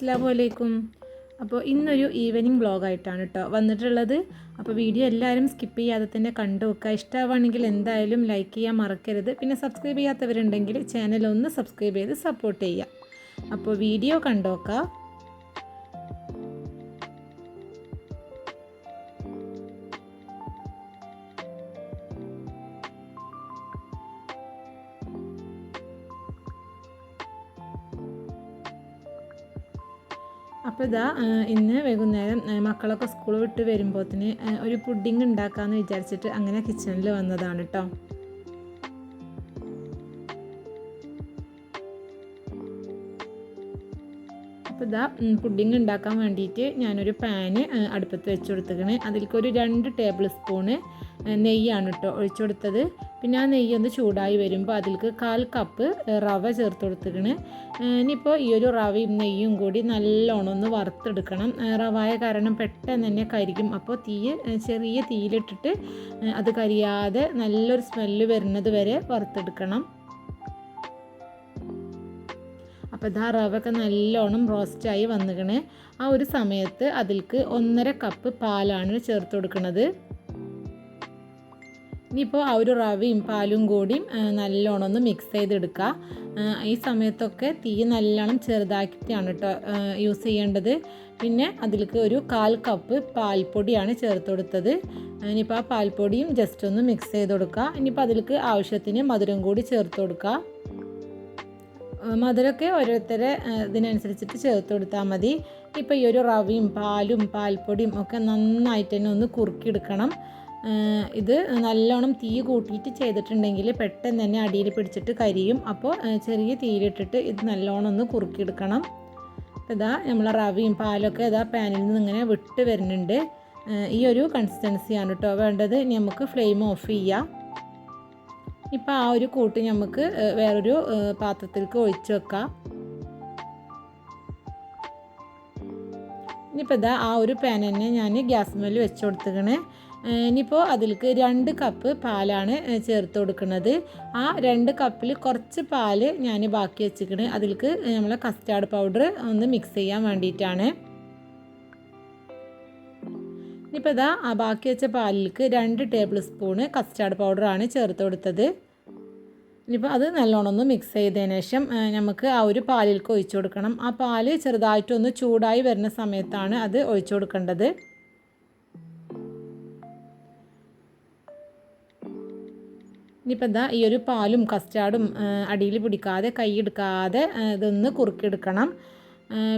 അസ്സലാമു അലൈക്കും. അപ്പോൾ ഇന്നൊരു ഈവനിങ് വ്ളോഗായിട്ടാണ് കേട്ടോ വന്നിട്ടുള്ളത്. അപ്പോൾ വീഡിയോ എല്ലാവരും സ്കിപ്പ് ചെയ്യാതെ തന്നെ കണ്ടു വെക്കുക. ഇഷ്ടമാണെങ്കിൽ എന്തായാലും ലൈക്ക് ചെയ്യാൻ മറക്കരുത്. പിന്നെ സബ്സ്ക്രൈബ് ചെയ്യാത്തവരുണ്ടെങ്കിൽ ചാനൽ ഒന്ന് സബ്സ്ക്രൈബ് ചെയ്ത് സപ്പോർട്ട് ചെയ്യുക. അപ്പോൾ വീഡിയോ കണ്ടോക്കുക. അപ്പോൾ ഇതാ ഇന്ന് വൈകുന്നേരം മക്കളൊക്കെ സ്കൂൾ വിട്ട് വരുമ്പോഴത്തിന് ഒരു പുഡിങ് ഉണ്ടാക്കാമെന്ന് വിചാരിച്ചിട്ട് അങ്ങനെ കിച്ചണിൽ വന്നതാണ് കേട്ടോ. അപ്പോൾ ഇതാ പുഡിങ് ഉണ്ടാക്കാൻ വേണ്ടിയിട്ട് ഞാനൊരു പാന് അടുപ്പത്ത് വെച്ച് കൊടുത്തിക്കണേ. അതിലേക്കൊരു 2 ടേബിൾ സ്പൂണ് നെയ്യാണ് കേട്ടോ ഒഴിച്ചു കൊടുത്തത്. പിന്നെ ആ നെയ്യ് ഒന്ന് ചൂടായി വരുമ്പോൾ അതിലേക്ക് 1/4 കപ്പ് റവ ചേർത്ത് കൊടുത്തിക്കണ്. ഇനിയിപ്പോൾ ഈ ഒരു റവയും നെയ്യും കൂടി നല്ലോണം ഒന്ന് വറുത്തെടുക്കണം. റവായ കാരണം പെട്ടെന്ന് തന്നെ കരിക്കും. അപ്പോൾ ചെറിയ തീയിലിട്ടിട്ട് അത് കരിയാതെ നല്ലൊരു സ്മെല്ല് വരുന്നത് വരെ വറുത്തെടുക്കണം. അപ്പോൾ ഇതാ റവയൊക്കെ നല്ലോണം റോസ്റ്റായി വന്നിക്കണേ. ആ ഒരു സമയത്ത് അതിലേക്ക് 1.5 കപ്പ് പാലാണ് ചേർത്ത് കൊടുക്കുന്നത്. ഇനിയിപ്പോൾ ആ ഒരു റവയും പാലും കൂടിയും നല്ലോണം ഒന്ന് മിക്സ് ചെയ്തെടുക്കുക. ഈ സമയത്തൊക്കെ തീ നല്ലോണം ചെറുതാക്കിയിട്ടാണ് കേട്ടോ യൂസ് ചെയ്യേണ്ടത്. പിന്നെ അതിലേക്ക് ഒരു 1/4 കപ്പ് പാൽപ്പൊടിയാണ് ചേർത്ത് കൊടുത്തത്. ഇനിയിപ്പോൾ ആ പാൽപ്പൊടിയും ജസ്റ്റ് ഒന്ന് മിക്സ് ചെയ്ത് കൊടുക്കുക. ഇനിയിപ്പോൾ അതിലേക്ക് ആവശ്യത്തിന് മധുരം കൂടി ചേർത്ത് കൊടുക്കുക. മധുരമൊക്കെ ഓരോരുത്തരെ ഇതിനനുസരിച്ചിട്ട് ചേർത്ത് കൊടുത്താൽ മതി. ഇപ്പോൾ ഈ ഒരു റവയും പാലും പാൽപ്പൊടിയും ഒക്കെ നന്നായിട്ട് തന്നെ ഒന്ന് കുറുക്കിയെടുക്കണം. ഇത് നല്ലോണം തീ കൂട്ടിയിട്ട് ചെയ്തിട്ടുണ്ടെങ്കിൽ പെട്ടെന്ന് തന്നെ അടിയിൽ പിടിച്ചിട്ട് കരിയും. അപ്പോൾ ചെറിയ തീയിലിട്ടിട്ട് ഇത് നല്ലോണം ഒന്ന് കുറുക്കിയെടുക്കണം. ഇതാ നമ്മളെ റവയും പാലൊക്കെ ഇതാ പാനിൽ നിന്ന് ഇങ്ങനെ വിട്ട് വരുന്നുണ്ട്. ഈ ഒരു കൺസിസ്റ്റൻസിയാണ് കേട്ടോ വേണ്ടത്. നമുക്ക് ഫ്ലെയിം ഓഫ് ചെയ്യാം. ഇപ്പോൾ ആ ഒരു കൂട്ട് നമുക്ക് വേറൊരു പാത്രത്തിലേക്ക് ഒഴിച്ച് വെക്കാം. ഇനിയിപ്പോൾ ഇതാ ആ ഒരു പാൻ തന്നെ ഞാൻ ഗ്യാസ് മേൽ വെച്ച് കൊടുത്തിക്കണേ. ഇനിയിപ്പോൾ അതിലേക്ക് 2 കപ്പ് പാലാണ് ചേർത്ത് കൊടുക്കുന്നത്. ആ 2 കപ്പിൽ കുറച്ച് പാല് ഞാൻ ബാക്കി വെച്ചിക്കണ്. അതിലേക്ക് നമ്മളെ കസ്റ്റാർഡ് പൗഡർ ഒന്ന് മിക്സ് ചെയ്യാൻ വേണ്ടിയിട്ടാണ്. ഇനിയിപ്പോൾ ഇതാ ആ ബാക്കി വെച്ച പാലിലേക്ക് 2 ടേബിൾ സ്പൂണ് കസ്റ്റാർഡ് പൗഡറാണ് ചേർത്ത് കൊടുത്തത്. ഇനിയിപ്പോൾ അത് നല്ലോണം ഒന്ന് മിക്സ് ചെയ്തതിന് ശേഷം നമുക്ക് ആ ഒരു പാലിലേക്ക് ഒഴിച്ചു കൊടുക്കണം. ആ പാല് ചെറുതായിട്ടൊന്ന് ചൂടായി വരുന്ന സമയത്താണ് അത് ഒഴിച്ചു കൊടുക്കേണ്ടത്. ഇനിയിപ്പോൾ എന്താ ഈ ഒരു പാലും കസ്റ്റാർഡും അടിയിൽ പിടിക്കാതെ കൈയെടുക്കാതെ ഇതൊന്ന് കുറുക്കിയെടുക്കണം.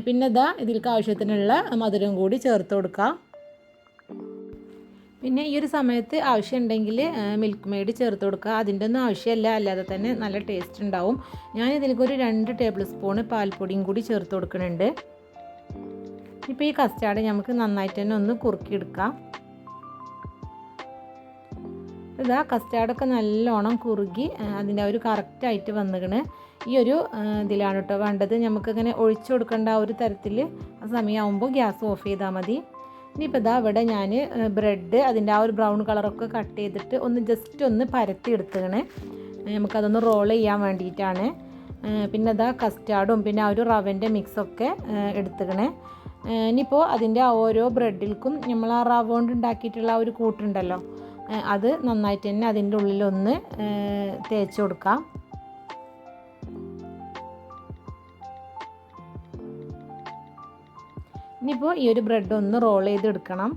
പിന്നെ ഇതാ ഇതിലേക്ക് ആവശ്യത്തിനുള്ള മധുരം കൂടി ചേർത്ത് കൊടുക്കാം. പിന്നെ ഈ ഒരു സമയത്ത് ആവശ്യമുണ്ടെങ്കിൽ മിൽക്ക് മെയ്ഡ് ചേർത്ത് കൊടുക്കുക. അതിൻ്റെ ഒന്നും ആവശ്യമില്ല, അല്ലാതെ തന്നെ നല്ല ടേസ്റ്റ് ഉണ്ടാവും. ഞാൻ ഇതിലേക്ക് ഒരു 2 ടേബിൾ സ്പൂണ് പാൽപ്പൊടിയും കൂടി ചേർത്ത് കൊടുക്കുന്നുണ്ട്. ഇപ്പോൾ ഈ കസ്റ്റാർഡ് നമുക്ക് നന്നായിട്ട് തന്നെ ഒന്ന് കുറുക്കിയെടുക്കാം. ഇതാ കസ്റ്റാർഡൊക്കെ നല്ലോണം കുറുകി അതിൻ്റെ ഒരു കറക്റ്റായിട്ട് വന്നിക്കണ്. ഈ ഒരു ഇതിലാണ് കേട്ടോ വേണ്ടത്. നമുക്കിങ്ങനെ ഒഴിച്ചു കൊടുക്കേണ്ട ആ ഒരു തരത്തിൽ ആ സമയമാകുമ്പോൾ ഗ്യാസ് ഓഫ് ചെയ്താൽ മതി. ഇനിയിപ്പോൾ ഇതാ ഇവിടെ ഞാൻ ബ്രെഡ് അതിൻ്റെ ആ ഒരു ബ്രൗൺ കളറൊക്കെ കട്ട് ചെയ്തിട്ട് ഒന്ന് ജസ്റ്റ് ഒന്ന് പരത്തി എടുത്തുകണേ. നമുക്കതൊന്ന് റോൾ ചെയ്യാൻ വേണ്ടിയിട്ടാണ്. പിന്നെ ഇതാ കസ്റ്റാർഡും പിന്നെ ആ ഒരു റവൻ്റെ മിക്സൊക്കെ എടുത്തുകണേ. ഇനിയിപ്പോൾ അതിൻ്റെ ഓരോ ബ്രെഡിൽക്കും നമ്മൾ ആ റവ കൊണ്ട് ഉണ്ടാക്കിയിട്ടുള്ള ആ ഒരു കൂട്ടുണ്ടല്ലോ, അത് നന്നായിട്ട് തന്നെ അതിൻ്റെ ഉള്ളിലൊന്ന് തേച്ച് കൊടുക്കാം. ഇനിയിപ്പോൾ ഈ ഒരു ബ്രെഡ് ഒന്ന് റോൾ ചെയ്തെടുക്കണം.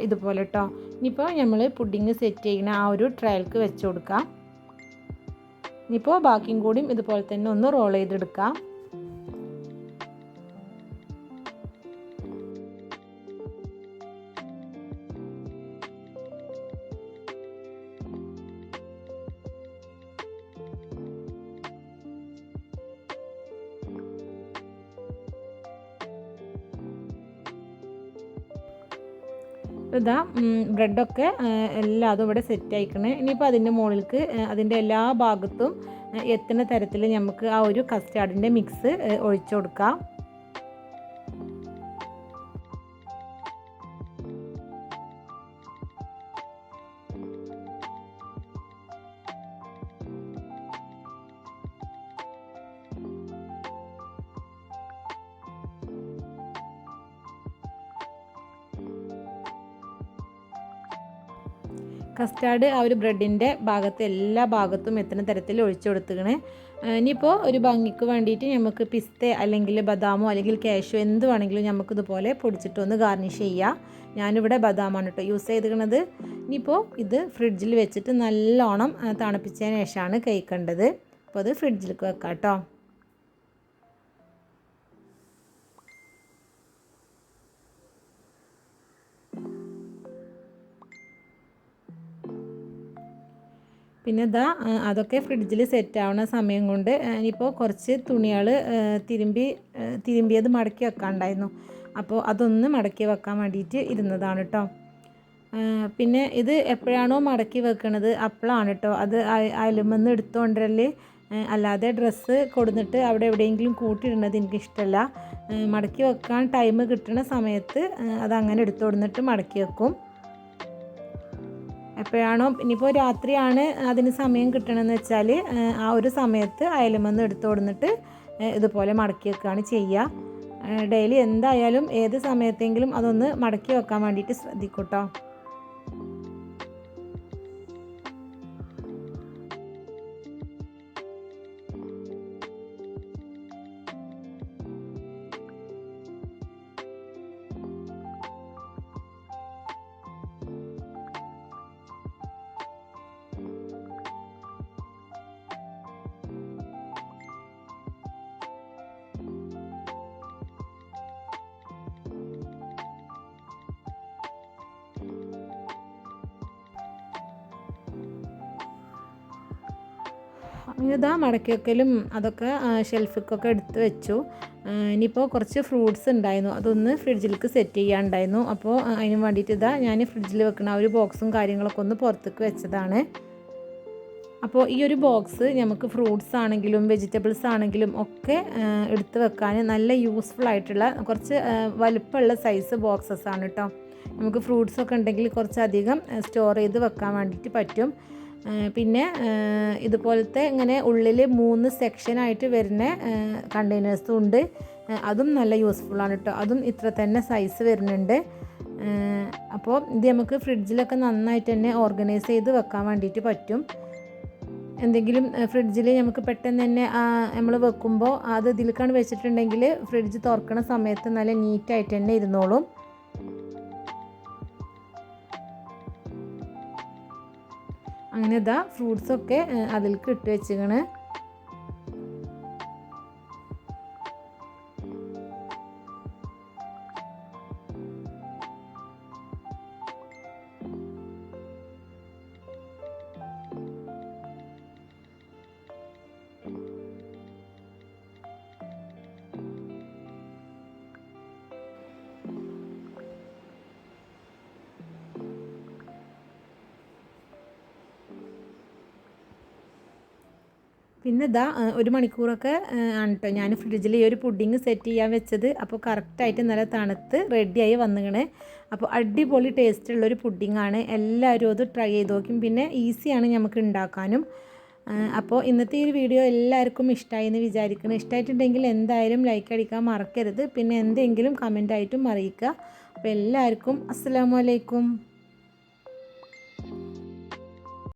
ഇതുപോലെ കേട്ടോ. ഇനിയിപ്പോൾ നമ്മൾ പുഡിങ് സെറ്റ് ചെയ്യുന്ന ആ ഒരു ട്രയൽക്ക് വെച്ച് കൊടുക്കാം. ഇനിയിപ്പോൾ ബാക്കിയും കൂടിയും ഇതുപോലെ തന്നെ ഒന്ന് റോൾ ചെയ്തെടുക്കാം. ഇതാ ബ്രെഡൊക്കെ എല്ലാതും ഇവിടെ സെറ്റ് ആയിക്കണേ. ഇനിയിപ്പോൾ അതിൻ്റെ മുകളിലേക്ക് അതിൻ്റെ എല്ലാ ഭാഗത്തും എത്തുന്ന തരത്തിൽ നമുക്ക് ആ ഒരു കസ്റ്റാർഡിൻ്റെ മിക്സ് ഒഴിച്ചു കൊടുക്കാം. കസ്റ്റാർഡ് ആ ഒരു ബ്രെഡിൻ്റെ ഭാഗത്ത് എല്ലാ ഭാഗത്തും എത്തുന്ന തരത്തിൽ ഒഴിച്ചു കൊടുത്തുകണേ. ഇനിയിപ്പോൾ ഒരു ഭംഗിക്ക് വേണ്ടിയിട്ട് നമുക്ക് പിസ്ത അല്ലെങ്കിൽ ബദാമോ അല്ലെങ്കിൽ കാഷ്യൂ എന്ത് വേണമെങ്കിലും നമുക്കിതുപോലെ പൊടിച്ചിട്ടൊന്ന് ഗാർണിഷ് ചെയ്യാം. ഞാനിവിടെ ബദാമാണ് കേട്ടോ യൂസ് ചെയ്തിരിക്കുന്നത്. ഇനിയിപ്പോൾ ഇത് ഫ്രിഡ്ജിൽ വെച്ചിട്ട് നല്ലോണം തണുപ്പിച്ചതിന് ശേഷമാണ് കഴിക്കേണ്ടത്. അപ്പോൾ അത് ഫ്രിഡ്ജിലേക്ക് വെക്കാം കേട്ടോ. പിന്നെ അതൊക്കെ ഫ്രിഡ്ജിൽ സെറ്റ് ആവുന്ന സമയം കൊണ്ട് ഇനിയിപ്പോൾ കുറച്ച് തുണികൾ തിരുമ്പിയത് മടക്കി വെക്കാനുണ്ടായിരുന്നു. അപ്പോൾ അതൊന്ന് മടക്കി വെക്കാൻ വേണ്ടിയിട്ട് ഇരുന്നതാണ് കേട്ടോ. പിന്നെ ഇത് എപ്പോഴാണോ മടക്കി വെക്കണത് അപ്പോഴാണ് കേട്ടോ അത് അയലുമെന്ന് എടുത്തുകൊണ്ടല്ലേ. അല്ലാതെ ഡ്രസ്സ് കൊടുത്തിട്ട് അവിടെ എവിടെയെങ്കിലും കൂട്ടിയിടുന്നത് എനിക്കിഷ്ടമല്ല. മടക്കി വെക്കാൻ ടൈം കിട്ടുന്ന സമയത്ത് അതങ്ങനെ എടുത്തുകൊടുന്നിട്ട് മടക്കി വെക്കും. എപ്പോഴാണോ ഇനിയിപ്പോൾ രാത്രിയാണ് അതിന് സമയം കിട്ടണമെന്ന് വെച്ചാൽ ആ ഒരു സമയത്ത് അയലുമെന്ന് എടുത്തു കൊടുത്തിട്ട് ഇതുപോലെ മടക്കി വെക്കുകയാണ് ചെയ്യുക. ഡെയിലി എന്തായാലും ഏത് സമയത്തെങ്കിലും അതൊന്ന് മടക്കി വെക്കാൻ വേണ്ടിയിട്ട് ശ്രദ്ധിക്കൂട്ടോ. ഇതാ മടക്കി വെക്കലും അതൊക്കെ ഷെൽഫിക്കൊക്കെ എടുത്ത് വെച്ചു. ഇനിയിപ്പോൾ കുറച്ച് ഫ്രൂട്ട്സ് ഉണ്ടായിരുന്നു, അതൊന്ന് ഫ്രിഡ്ജിലേക്ക് സെറ്റ് ചെയ്യാനുണ്ടായിരുന്നു. അപ്പോൾ അതിന് വേണ്ടിയിട്ട് ഞാൻ ഫ്രിഡ്ജിൽ വെക്കുന്ന ആ ഒരു ബോക്സും കാര്യങ്ങളൊക്കെ ഒന്ന് പുറത്തേക്ക് വെച്ചതാണ്. അപ്പോൾ ഈ ഒരു ബോക്സ് നമുക്ക് ഫ്രൂട്ട്സ് ആണെങ്കിലും വെജിറ്റബിൾസ് ആണെങ്കിലും ഒക്കെ എടുത്ത് വെക്കാൻ നല്ല യൂസ്ഫുൾ ആയിട്ടുള്ള കുറച്ച് വലുപ്പമുള്ള സൈസ് ബോക്സസ് ആണ് കേട്ടോ. നമുക്ക് ഫ്രൂട്ട്സൊക്കെ ഉണ്ടെങ്കിൽ കുറച്ചധികം സ്റ്റോർ ചെയ്ത് വെക്കാൻ വേണ്ടിയിട്ട് പറ്റും. പിന്നെ ഇതുപോലത്തെ ഇങ്ങനെ ഉള്ളിൽ 3 സെക്ഷനായിട്ട് വരുന്ന കണ്ടെയ്നേഴ്സും ഉണ്ട്. അതും നല്ല യൂസ്ഫുള്ളാണ് കേട്ടോ. അതും ഇത്ര തന്നെ സൈസ് വരുന്നുണ്ട്. അപ്പോൾ ഇത് നമുക്ക് ഫ്രിഡ്ജിലൊക്കെ നന്നായിട്ട് തന്നെ ഓർഗനൈസ് ചെയ്ത് വെക്കാൻ വേണ്ടിയിട്ട് പറ്റും. എന്തെങ്കിലും ഫ്രിഡ്ജിൽ നമുക്ക് പെട്ടെന്ന് തന്നെ നമ്മൾ വെക്കുമ്പോൾ അത് ഇതിലേക്കാണ് വെച്ചിട്ടുണ്ടെങ്കിൽ ഫ്രിഡ്ജ് തുറക്കണ സമയത്ത് നല്ല നീറ്റായിട്ട് തന്നെ ഇരുന്നോളും. അങ്ങനെ ഫ്രൂട്ട്സൊക്കെ അതിലേക്ക് ഇട്ട് വെച്ചിക്കണ്. പിന്നെ 1 മണിക്കൂറൊക്കെ ആണ് കേട്ടോ ഞാൻ ഫ്രിഡ്ജിൽ ഈ ഒരു പുഡിങ് സെറ്റ് ചെയ്യാൻ വെച്ചത്. അപ്പോൾ കറക്റ്റായിട്ട് നല്ല തണുത്ത് റെഡിയായി വന്നിങ്ങനെ. അപ്പോൾ അടിപൊളി ടേസ്റ്റുള്ളൊരു പുഡിങ്ങാണ്. എല്ലാവരും അത് ട്രൈ ചെയ്ത് നോക്കും. പിന്നെ ഈസിയാണ് നമുക്ക് ഉണ്ടാക്കാനും. അപ്പോൾ ഇന്നത്തെ ഈ ഒരു വീഡിയോ എല്ലാവർക്കും ഇഷ്ടമായി എന്ന് വിചാരിക്കണം. ഇഷ്ടമായിട്ടുണ്ടെങ്കിൽ എന്തായാലും ലൈക്ക് അടിക്കാൻ മറക്കരുത്. പിന്നെ എന്തെങ്കിലും കമൻ്റായിട്ടും അറിയിക്കുക. അപ്പോൾ എല്ലാവർക്കും അസ്സലാമു അലൈക്കും.